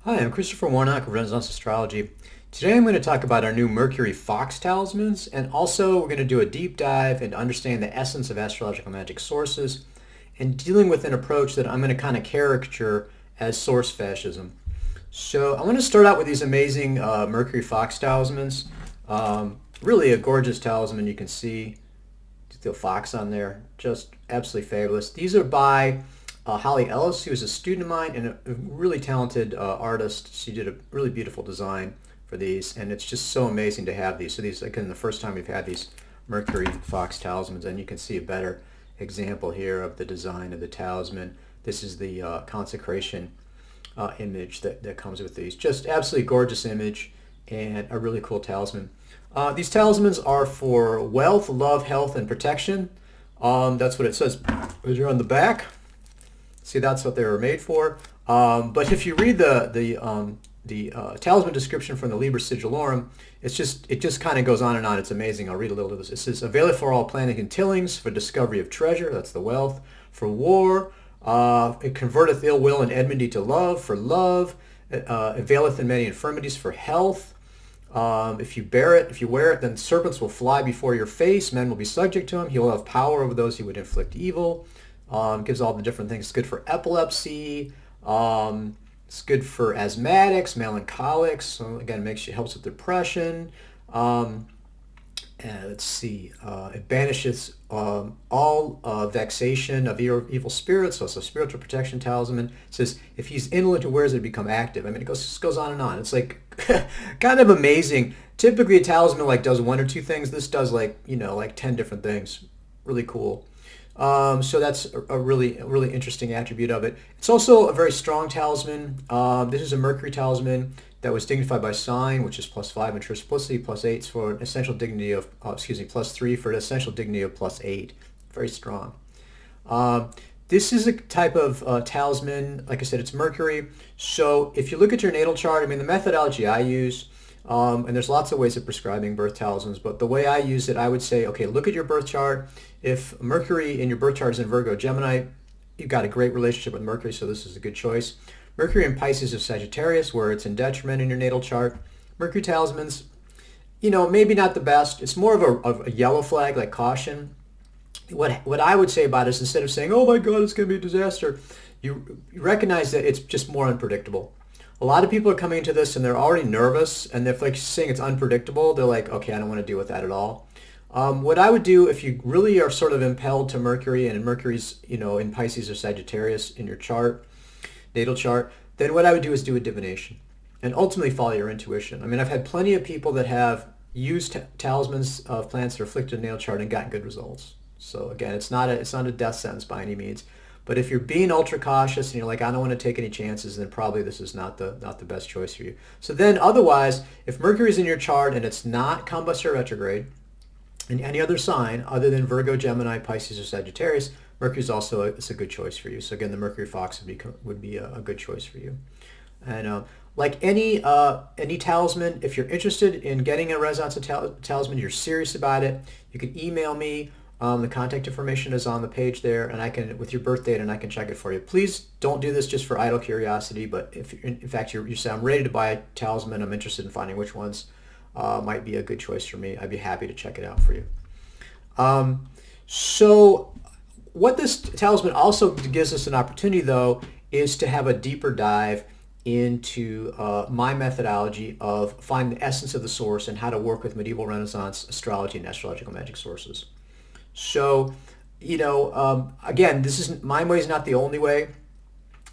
Hi, I'm Christopher Warnock of Renaissance Astrology. Today I'm going to talk about our new Mercury Fox talismans, and also we're going to do a deep dive into understanding the essence of astrological magic sources and dealing with an approach that I'm going to kind of caricature as source fascism. So I want to start out with these amazing Mercury Fox talismans. Really a gorgeous talisman. You can see the fox on there, just absolutely fabulous. These are by Holly Ellis, who is a student of mine and a really talented artist. She did a really beautiful design for these, and it's just so amazing to have these. So these, again, the first time we've had these Mercury Fox talismans, and you can see a better example here of the design of the talisman. This is the consecration image that comes with these. Just absolutely gorgeous image and a really cool talisman. These talismans are for wealth, love, health, and protection. That's what it says right here on the back. See, that's what they were made for. But if you read the talisman description from the Liber Sigillorum, it just kind of goes on and on. It's amazing. I'll read a little of this. It says, "Availeth for all planning and tillings, for discovery of treasure," that's the wealth, "for war, it converteth ill will and enmity to love, for love, availeth in many infirmities, for health. If you wear it, then serpents will fly before your face. Men will be subject to him. He will have power over those he would inflict evil." Gives all the different things. It's good for epilepsy. It's good for asthmatics, melancholics. So again, helps with depression. Let's see. It banishes all vexation of evil spirits. So it's a spiritual protection talisman. It says if he's indolent who wears it, become active. I mean, just goes on and on. It's like kind of amazing. Typically, a talisman like does one or two things. This does like 10 different things. Really cool. So that's a really interesting attribute of it. It's also a very strong talisman. This is a Mercury talisman that was dignified by sign, which is +5, and triplicity +8 for an essential dignity of, +3 for an essential dignity of +8. Very strong. This is a type of talisman. Like I said, it's Mercury. So if you look at your natal chart, I mean, the methodology I use, and there's lots of ways of prescribing birth talismans, but the way I use it, I would say, okay, look at your birth chart. If Mercury in your birth chart is in Virgo, Gemini, you've got a great relationship with Mercury, so this is a good choice. Mercury in Pisces or Sagittarius, where it's in detriment in your natal chart. Mercury talismans, maybe not the best. It's more of a yellow flag, like caution. What I would say about it is, instead of saying, oh my God, it's going to be a disaster, you recognize that it's just more unpredictable. A lot of people are coming into this and they're already nervous, and they're like saying it's unpredictable. They're like, okay, I don't want to deal with that at all. What I would do, if you really are sort of impelled to Mercury, and Mercury's in Pisces or Sagittarius in your chart, natal chart, then what I would do is do a divination and ultimately follow your intuition. I mean, I've had plenty of people that have used talismans of planets that are afflicted in natal chart and gotten good results. So again, it's not a death sentence by any means. But if you're being ultra cautious and you're like, I don't want to take any chances, then probably this is not the best choice for you. So then otherwise, if Mercury's in your chart and it's not combust or retrograde, in any other sign other than Virgo, Gemini, Pisces, or Sagittarius, Mercury's also it's a good choice for you. So again, the Mercury Fox would be a good choice for you. And like any talisman, if you're interested in getting a resonance talisman, you're serious about it, you can email me. The contact information is on the page there, and I can, with your birth date, and I can check it for you. Please don't do this just for idle curiosity, but if in fact you say, I'm ready to buy a talisman, I'm interested in finding which ones might be a good choice for me, I'd be happy to check it out for you. So what this talisman also gives us an opportunity, though, is to have a deeper dive into my methodology of finding the essence of the source and how to work with medieval Renaissance astrology and astrological magic sources. So, again, my way is not the only way.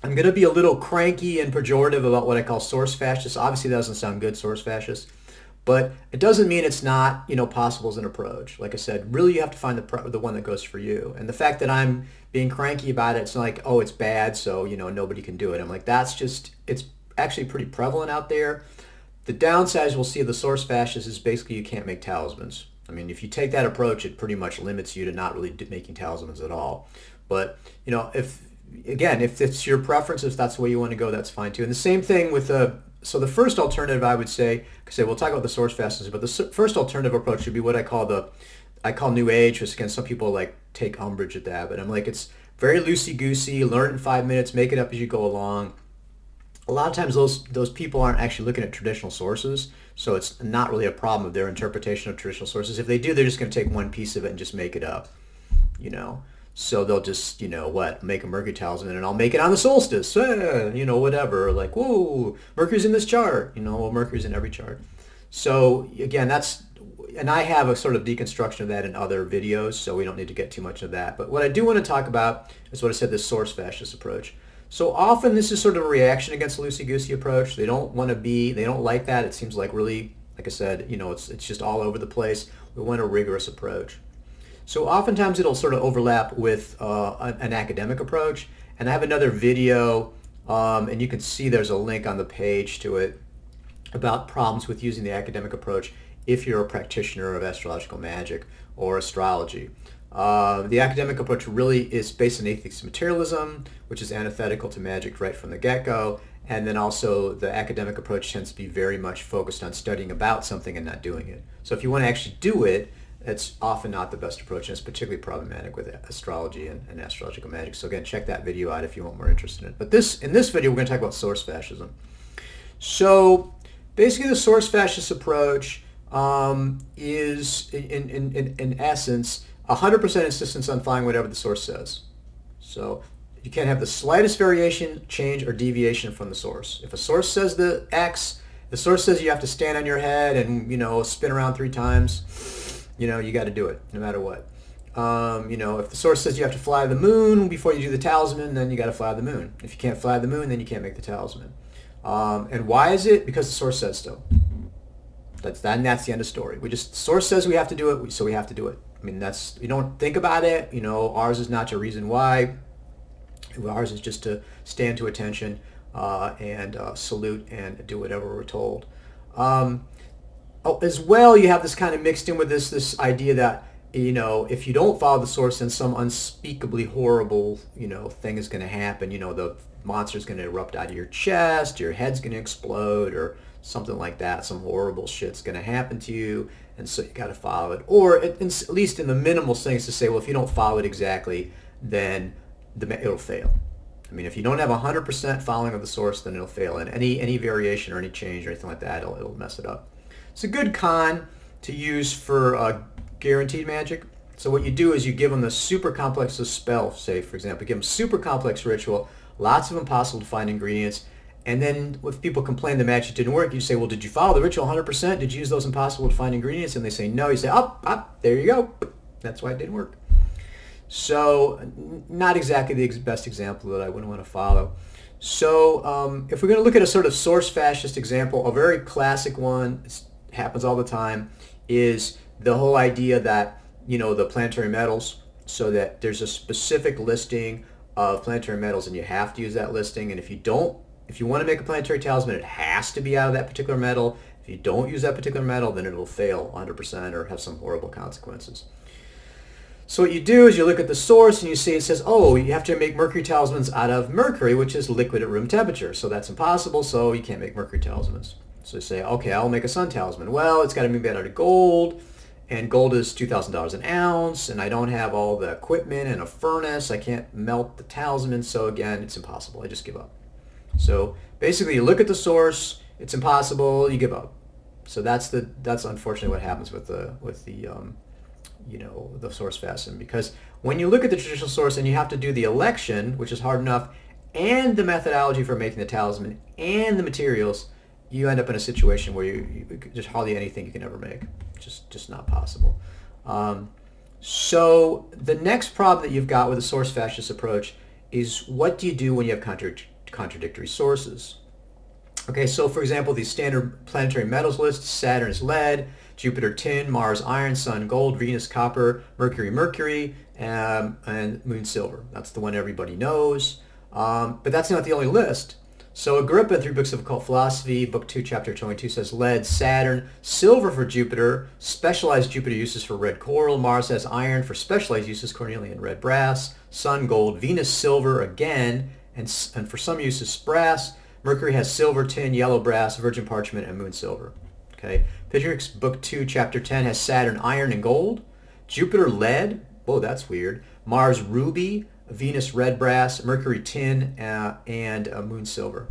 I'm going to be a little cranky and pejorative about what I call source fascist. Obviously, that doesn't sound good, source fascist. But it doesn't mean it's not, possible as an approach. Like I said, really you have to find the one that goes for you. And the fact that I'm being cranky about it, it's not like, oh, it's bad, so, nobody can do it. I'm like, it's actually pretty prevalent out there. The downsides we'll see of the source fascist is basically you can't make talismans. I mean, if you take that approach, it pretty much limits you to not really making talismans at all. But, if it's your preference, if that's the way you want to go, that's fine too. And the same thing with so the first alternative I would say, because we'll talk about the source fastness, but the first alternative approach would be what I call New Age, which again, some people like take umbrage at that, but I'm like, it's very loosey-goosey, learn in 5 minutes, make it up as you go along. a lot of times those people aren't actually looking at traditional sources, so it's not really a problem of their interpretation of traditional sources. If they do, they're just going to take one piece of it and just make it up, you know. So they'll just, make a Mercury talisman and I'll make it on the solstice, whatever. Like, whoa, Mercury's in this chart. Well, Mercury's in every chart. So again, and I have a sort of deconstruction of that in other videos, so we don't need to get too much of that. But what I do want to talk about is what I said, this source fascist approach. So often this is sort of a reaction against the loosey-goosey approach. They don't like that. It seems like really, like I said, it's just all over the place. We want a rigorous approach. So oftentimes it'll sort of overlap with an academic approach. And I have another video, and you can see there's a link on the page to it about problems with using the academic approach if you're a practitioner of astrological magic or astrology. The academic approach really is based on atheistic materialism, which is antithetical to magic right from the get-go. And then also the academic approach tends to be very much focused on studying about something and not doing it. So if you want to actually do it, it's often not the best approach, and it's particularly problematic with astrology and astrological magic. So again, check that video out if you want more interest in it. But in this video, we're going to talk about source fascism. So basically the source fascist approach is, in essence, 100% insistence on following whatever the source says. So you can't have the slightest variation, change, or deviation from the source. If a source says the X, the source says you have to stand on your head and, spin around 3 times, you got to do it no matter what. If the source says you have to fly the moon before you do the talisman, then you got to fly the moon. If you can't fly the moon, then you can't make the talisman. And why is it? Because the source says so. That's the end of story. The source says we have to do it, so we have to do it. I mean, you don't think about it. Ours is not to reason why. Ours is just to stand to attention and salute and do whatever we're told. As well, you have this kind of mixed in with this idea that, if you don't follow the source, then some unspeakably horrible, thing is going to happen. The monster's going to erupt out of your chest, your head's going to explode, or something like that. Some horrible shit's going to happen to you, and so you got to follow it. Or at least in the minimal things to say, well, if you don't follow it exactly, then it'll fail. I mean, if you don't have 100% following of the source, then it'll fail. And any variation or any change or anything like that, it'll mess it up. It's a good con to use for guaranteed magic. So what you do is you give them the super complex spell, say, for example, give them super complex ritual, lots of impossible to find ingredients, and then if people complain the magic didn't work, you say, well, did you follow the ritual 100%? Did you use those impossible to find ingredients? And they say no. You say, there you go. That's why it didn't work. So not exactly the best example that I wouldn't want to follow. So if we're going to look at a sort of source fascist example, a very classic one, happens all the time, is the whole idea that, the planetary metals, so that there's a specific listing of planetary metals and you have to use that listing. And if you want to make a planetary talisman, it has to be out of that particular metal. If you don't use that particular metal, then it'll fail 100% or have some horrible consequences. So what you do is you look at the source and you see it says, oh, you have to make mercury talismans out of mercury, which is liquid at room temperature. So that's impossible, so you can't make mercury talismans. So you say, okay, I'll make a sun talisman. Well, it's got to be made out of gold, and gold is $2,000 an ounce, and I don't have all the equipment and a furnace. I can't melt the talisman, so again, it's impossible. I just give up. So basically, you look at the source, it's impossible, you give up. So that's unfortunately what happens with the source fascism, because when you look at the traditional source and you have to do the election, which is hard enough, and the methodology for making the talisman and the materials, you end up in a situation where you just hardly anything you can ever make. Just not possible. So the next problem that you've got with the source fascist approach is, what do you do when you have contradictory sources? Okay, so for example, the standard planetary metals list: Saturn is lead, Jupiter tin, Mars iron, Sun gold, Venus copper, Mercury, and Moon silver. That's the one everybody knows. But that's not the only list. So Agrippa, in 3 Books of Occult Philosophy, Book 2, Chapter 22, says lead, Saturn, silver for Jupiter, specialized Jupiter uses for red coral, Mars has iron for specialized uses, cornelian red brass, Sun gold, Venus silver again, and for some uses brass, Mercury has silver, tin, yellow brass, virgin parchment, and moon silver. Okay, Physics Book 2, Chapter 10 has Saturn iron and gold, Jupiter lead, whoa, that's weird, Mars ruby, Venus red brass, Mercury tin, and moon silver.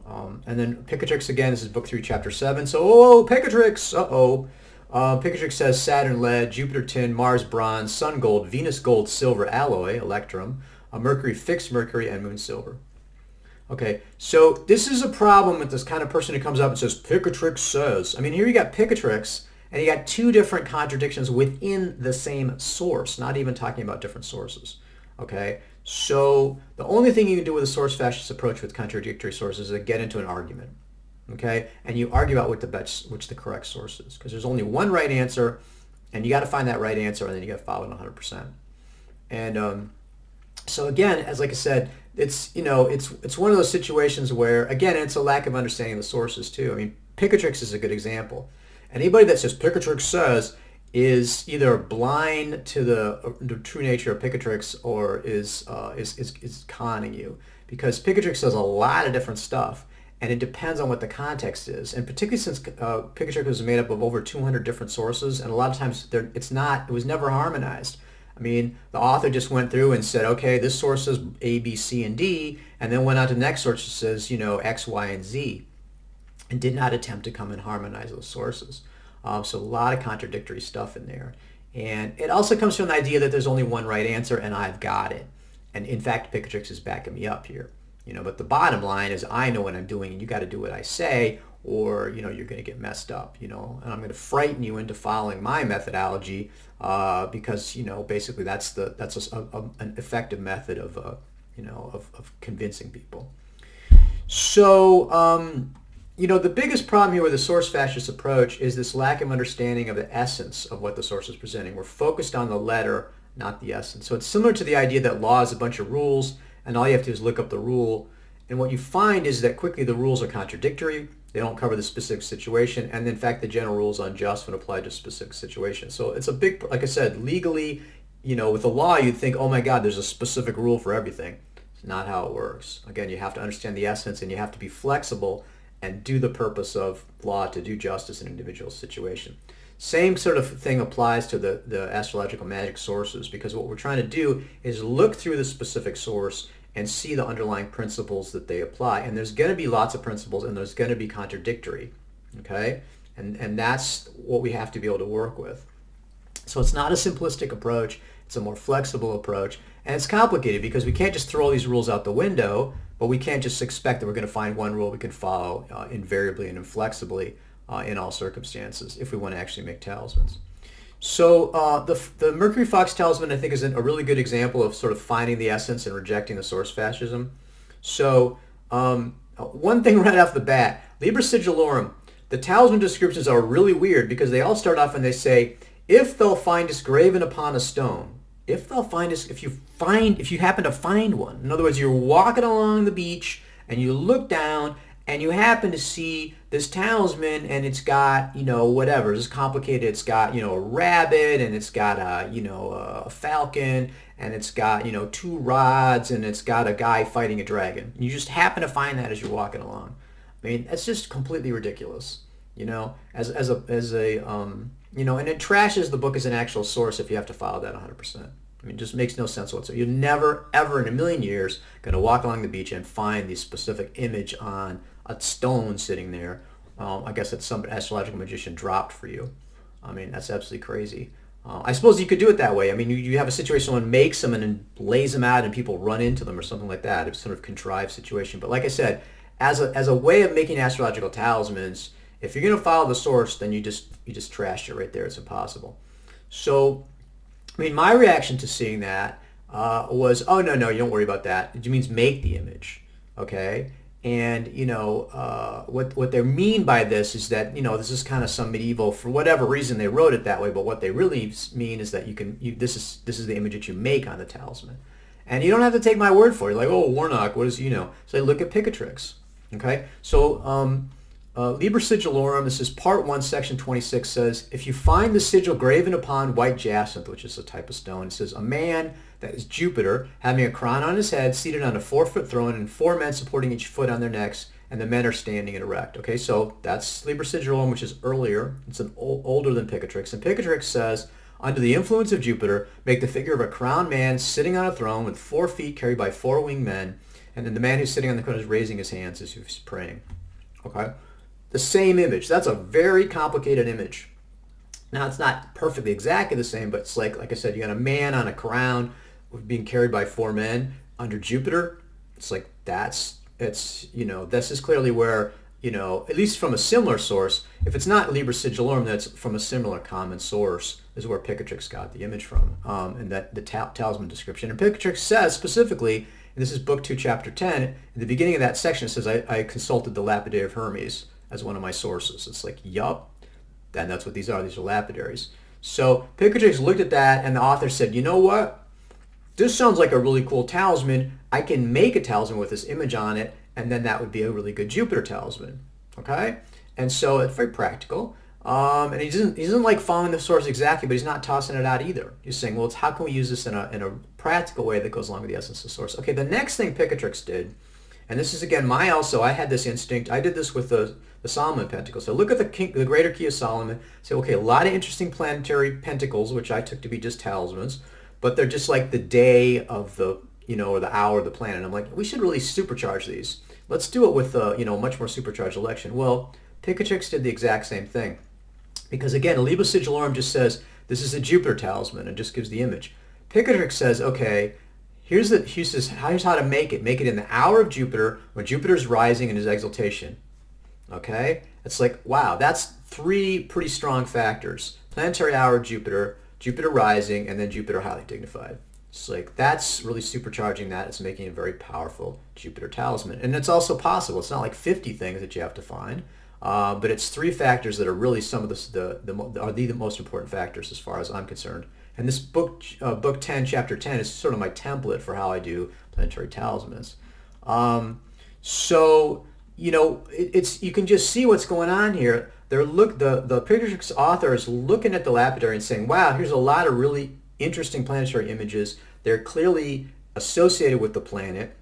And then Picatrix, again, this is book 3, chapter 7. So, oh, Picatrix, uh-oh. Picatrix says Saturn lead, Jupiter tin, Mars bronze, Sun gold, Venus gold, silver alloy, electrum, Mercury fixed mercury, and moon silver. Okay, so this is a problem with this kind of person who comes up and says, Picatrix says. I mean, here you got Picatrix, and you got two different contradictions within the same source, not even talking about different sources. Okay, so the only thing you can do with a source fascist approach with contradictory sources is get into an argument. Okay, and you argue about which the correct source is, because there's only one right answer, and you got to find that right answer, and then you got to follow it 100%. And so again, as like I said, it's it's one of those situations where, again, it's a lack of understanding of the sources too. I mean, Picatrix is a good example. Anybody that says Picatrix says is either blind to the true nature of Picatrix or is conning you, because Picatrix says a lot of different stuff, and it depends on what the context is. And particularly since Picatrix was made up of over 200 different sources, and a lot of times it was never harmonized. I mean, the author just went through and said, okay, this source says A, B, C, and D, and then went on to the next source that says, X, Y, and Z, and did not attempt to come and harmonize those sources. So a lot of contradictory stuff in there. And it also comes from the idea that there's only one right answer and I've got it. And in fact, Picatrix is backing me up here. But the bottom line is I know what I'm doing and you got to do what I say, or you're going to get messed up, and I'm going to frighten you into following my methodology, because basically that's an effective method of convincing people. So the biggest problem here with the source fascist approach is this lack of understanding of the essence of what the source is presenting. We're focused on the letter, not the essence. So it's similar to the idea that law is a bunch of rules and all you have to do is look up the rule. And what you find is that quickly the rules are contradictory. They don't cover the specific situation. And in fact, the general rule is unjust when applied to a specific situation. So it's a big, like I said, legally, with the law, you'd think, oh my God, there's a specific rule for everything. It's not how it works. Again, you have to understand the essence and you have to be flexible and do the purpose of law to do justice in an individual situation. Same sort of thing applies to the astrological magic sources, because what we're trying to do is look through the specific source and see the underlying principles that they apply. And there's going to be lots of principles and there's going to be contradictory, okay? And that's what we have to be able to work with. So it's not a simplistic approach, it's a more flexible approach. And it's complicated because we can't just throw all these rules out the window, but we can't just expect that we're going to find one rule we can follow invariably and inflexibly in all circumstances if we want to actually make talismans. So the Mercury Fox talisman, I think, is a really good example of sort of finding the essence and rejecting the source fascism. So one thing right off the bat, Liber Sigilorum, the talisman descriptions are really weird because they all start off and they say, if thou findest graven upon a stone, if you happen to find one. In other words, you're walking along the beach and you look down and you happen to see this talisman and it's got, whatever, it's complicated. It's got, a rabbit and it's got a falcon and it's got, 2 rods and it's got a guy fighting a dragon. You just happen to find that as you're walking along. I mean, that's just completely ridiculous, and it trashes the book as an actual source if you have to follow that 100%. I mean, it just makes no sense whatsoever. You're never, ever in a million years going to walk along the beach and find the specific image on a stone sitting there. I guess that some astrological magician dropped for you. I mean, that's absolutely crazy. I suppose you could do it that way. I mean, you have a situation, someone makes them and then lays them out and people run into them or something like that. It's sort of a contrived situation. But like I said, as a way of making astrological talismans, if you're going to follow the source, then you just trashed it right there. It's impossible. So, I mean, my reaction to seeing that was, oh, no, you don't worry about that. It means make the image, okay? And, what they mean by this is that, this is kind of some medieval, for whatever reason they wrote it that way, but what they really mean is that this is the image that you make on the talisman. And you don't have to take my word for it. Like, oh, Warnock, what is, So look at Picatrix, okay? So, Liber Sigilorum, this is part 1, section 26, says, if you find the sigil graven upon white jacinth, which is a type of stone, it says, a man, that is Jupiter, having a crown on his head, seated on a 4-foot throne, and 4 men supporting each foot on their necks, and the men are standing and erect. Okay, so that's Liber Sigilorum, which is earlier. It's older than Picatrix. And Picatrix says, under the influence of Jupiter, make the figure of a crowned man sitting on a throne with 4 feet carried by 4 winged men, and then the man who's sitting on the throne is raising his hands as he's praying. Okay? The same image. That's a very complicated image. Now, it's not perfectly exactly the same, but it's like I said, you got a man on a crown being carried by 4 men under Jupiter. It's like this is clearly where, at least from a similar source, if it's not Liber Sigillorum, that's from a similar common source, is where Picatrix got the image from, and that the talisman description. And Picatrix says specifically, and this is book 2, chapter 10, in the beginning of that section, it says, I consulted the lapidary of Hermes as one of my sources. It's like, yup. And that's what these are. These are lapidaries. So Picatrix looked at that, and the author said, you know what? This sounds like a really cool talisman. I can make a talisman with this image on it, and then that would be a really good Jupiter talisman. Okay? And so it's very practical. And he doesn't like following the source exactly, but he's not tossing it out either. He's saying, well, it's how can we use this in a practical way that goes along with the essence of the source? Okay, the next thing Picatrix did, and this is again I had this instinct. I did this with the Solomon Pentacle. So look at the greater key of Solomon. Say, okay, a lot of interesting planetary pentacles, which I took to be just talismans, but they're just like the day of the, or the hour of the planet. I'm like, we should really supercharge these. Let's do it with a, much more supercharged election. Well, Picatrix did the exact same thing. Because again, Liber Sigillorum just says, this is a Jupiter talisman, and just gives the image. Picatrix says, okay, here's how to make it. Make it in the hour of Jupiter, when Jupiter's rising in his exaltation. Okay? It's like, wow, that's 3 pretty strong factors. Planetary hour of Jupiter, Jupiter rising, and then Jupiter highly dignified. It's like, that's really supercharging that. It's making a very powerful Jupiter talisman. And it's also possible. It's not like 50 things that you have to find. But it's 3 factors that are really some of the most important factors as far as I'm concerned. And this book 10, chapter 10, is sort of my template for how I do planetary talismans. You can just see what's going on here. The Picatrix author is looking at the lapidary and saying, wow, here's a lot of really interesting planetary images. They're clearly associated with the planet,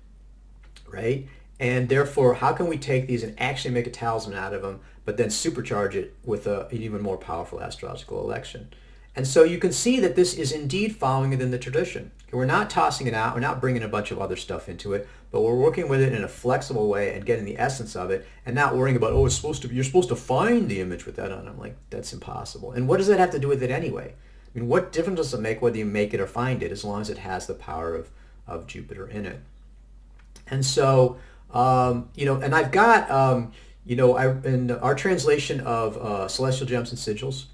right? And therefore, how can we take these and actually make a talisman out of them, but then supercharge it with an even more powerful astrological election? And so you can see that this is indeed following within the tradition. We're not tossing it out. We're not bringing a bunch of other stuff into it, but we're working with it in a flexible way and getting the essence of it, and not worrying about, you're supposed to find the image with that on. I'm like, that's impossible. And what does that have to do with it anyway? I mean, what difference does it make whether you make it or find it, as long as it has the power of Jupiter in it? And so, and I've got, in our translation of Celestial Gems and Sigils,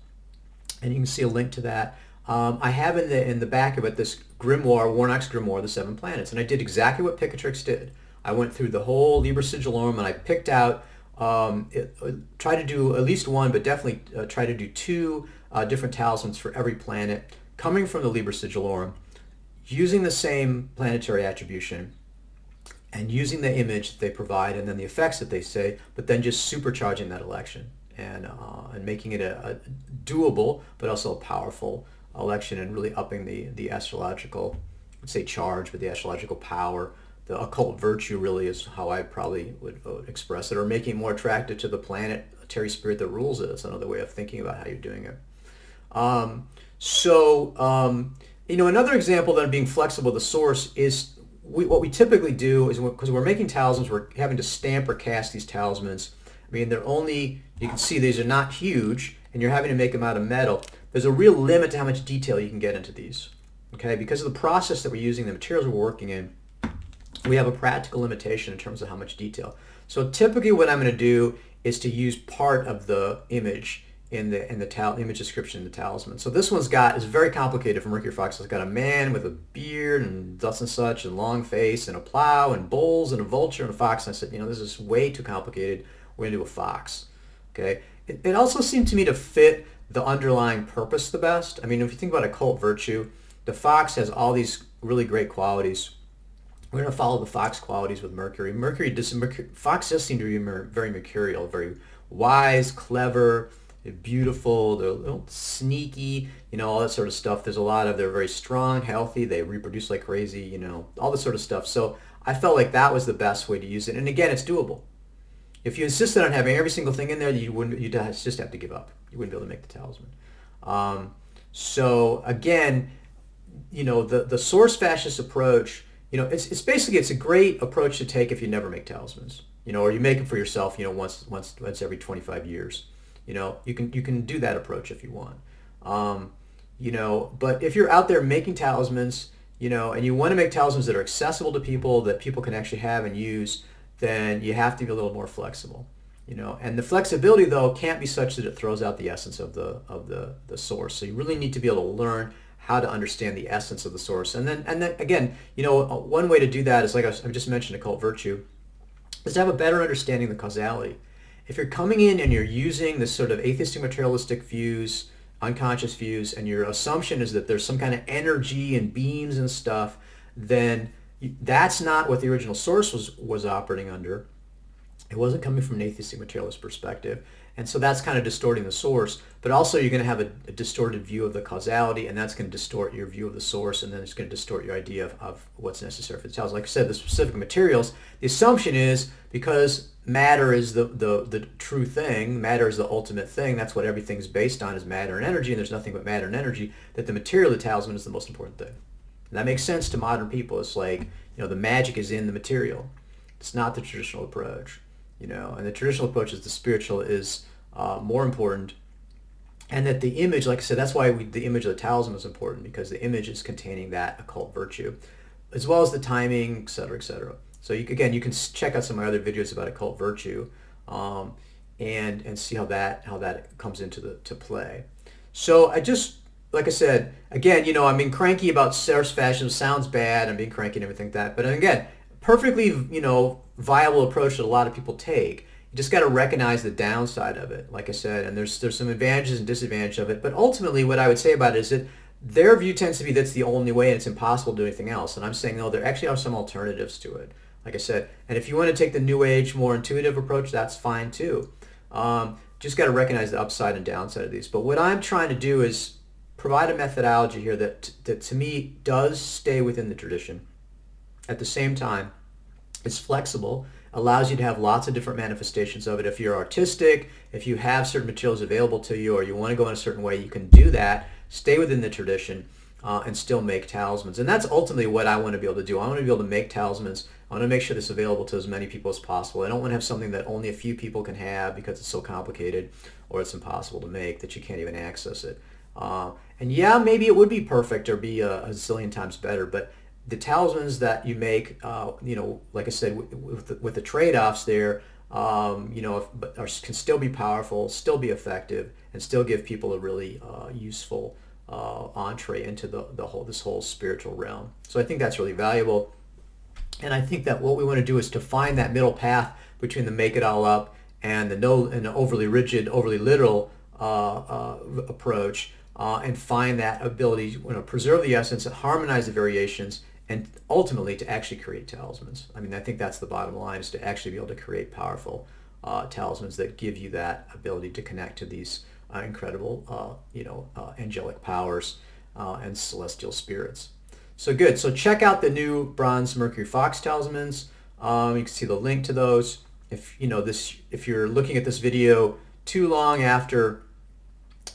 and you can see a link to that. I have in the back of it this Grimoire, Warnock's Grimoire, the 7 planets, and I did exactly what Picatrix did. I went through the whole Liber Sigillorum, and I picked out, try to do at least one, but definitely try to do 2 different talismans for every planet, coming from the Liber Sigillorum, using the same planetary attribution, and using the image that they provide, and then the effects that they say, but then just supercharging that election and making it a doable, but also a powerful election, and really upping the astrological, let's say charge, but the astrological power, the occult virtue really is how I probably would express it, or making it more attractive to the planetary spirit that rules it. It's another way of thinking about how you're doing it. Another example that being flexible with the source is what we typically do is, because we're making talismans, we're having to stamp or cast these talismans. I mean, you can see these are not huge, and you're having to make them out of metal. There's a real limit to how much detail you can get into these, okay? Because of the process that we're using, the materials we're working in, we have a practical limitation in terms of how much detail. So typically what I'm going to do is to use part of the image in the image description in the talisman. So this one's is very complicated for Mercury Fox. It's got a man with a beard and thus and such, and long face, and a plow, and bulls, and a vulture, and a fox. And I said, this is way too complicated. We're going to do a fox. Okay. It also seemed to me to fit the underlying purpose the best. I mean, if you think about occult virtue, the fox has all these really great qualities. We're going to follow the fox qualities with Mercury. Fox does seem to be very mercurial, very wise, clever, beautiful, they're a little sneaky, all that sort of stuff. They're very strong, healthy, they reproduce like crazy, all this sort of stuff. So I felt like that was the best way to use it. And again, it's doable. If you insisted on having every single thing in there, you'd just have to give up. You wouldn't be able to make the talisman. So again, the source fascist approach it's basically, it's a great approach to take if you never make talismans, or you make them for yourself, once every 25 years. You can do that approach if you want. But if you're out there making talismans, and you want to make talismans that are accessible to people, that people can actually have and use, then you have to be a little more flexible. And the flexibility, though, can't be such that it throws out the essence of the source. So you really need to be able to learn how to understand the essence of the source. And then again, one way to do that is, like I've just mentioned, occult virtue, is to have a better understanding of the causality. If you're coming in and you're using this sort of atheistic materialistic views, unconscious views, and your assumption is that there's some kind of energy and beams and stuff, then that's not what the original source was operating under. It wasn't coming from an atheistic materialist perspective. And so that's kind of distorting the source. But also you're going to have a distorted view of the causality, and that's going to distort your view of the source, and then it's going to distort your idea of what's necessary for the talisman. Like I said, the specific materials, the assumption is because matter is the true thing, matter is the ultimate thing, that's what everything's based on, is matter and energy, and there's nothing but matter and energy, that the material of the talisman is the most important thing. And that makes sense to modern people. It's like, the magic is in the material. It's not the traditional approach. And the traditional approach is the spiritual is more important, and that the image, like I said, that's why the image of the talisman is important, because the image is containing that occult virtue, as well as the timing, etc., etc. So you can check out some of my other videos about occult virtue, and see how that comes into play. So like I said, again, I'm being cranky about source fashion. Sounds bad. I'm being cranky and everything like that, but again, perfectly, viable approach that a lot of people take. You just got to recognize the downside of it, like I said, and there's some advantages and disadvantages of it. But ultimately, what I would say about it is that their view tends to be that's the only way and it's impossible to do anything else. And I'm saying, no, there actually are some alternatives to it, like I said. And if you want to take the New Age, more intuitive approach, that's fine too. Just got to recognize the upside and downside of these. But what I'm trying to do is provide a methodology here that to me does stay within the tradition. At the same time, it's flexible, allows you to have lots of different manifestations of it. If you're artistic, if you have certain materials available to you, or you want to go in a certain way, you can do that, stay within the tradition, and still make talismans. And that's ultimately what I want to be able to do. I want to be able to make talismans. I want to make sure this is available to as many people as possible. I don't want to have something that only a few people can have because it's so complicated or it's impossible to make that you can't even access it. And yeah, maybe it would be perfect or be a zillion times better, but the talismans that you make, like I said, with the trade-offs there, can still be powerful, still be effective, and still give people a really useful entree into this whole spiritual realm. So I think that's really valuable, and I think that what we want to do is to find that middle path between the make it all up and the overly rigid, overly literal approach, and find that ability to preserve the essence, harmonize the variations, and ultimately to actually create talismans. I mean, I think that's the bottom line, is to actually be able to create powerful talismans that give you that ability to connect to these incredible, angelic powers and celestial spirits. So good. So check out the new bronze Mercury Fox talismans. You can see the link to those. If you're looking at this video too long after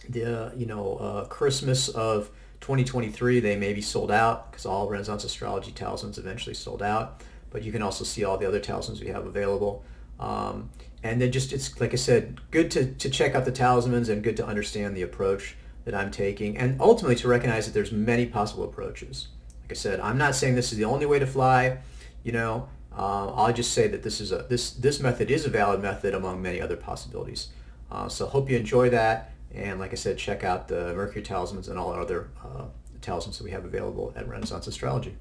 the Christmas of 2023, they may be sold out, because all Renaissance Astrology talismans eventually sold out. But you can also see all the other talismans we have available. And then it's like I said, good to check out the talismans, and good to understand the approach that I'm taking, and ultimately to recognize that there's many possible approaches. Like I said, I'm not saying this is the only way to fly. I'll just say that this method is a valid method among many other possibilities. So hope you enjoy that. And like I said, check out the Mercury talismans and all our other talismans that we have available at Renaissance Astrology.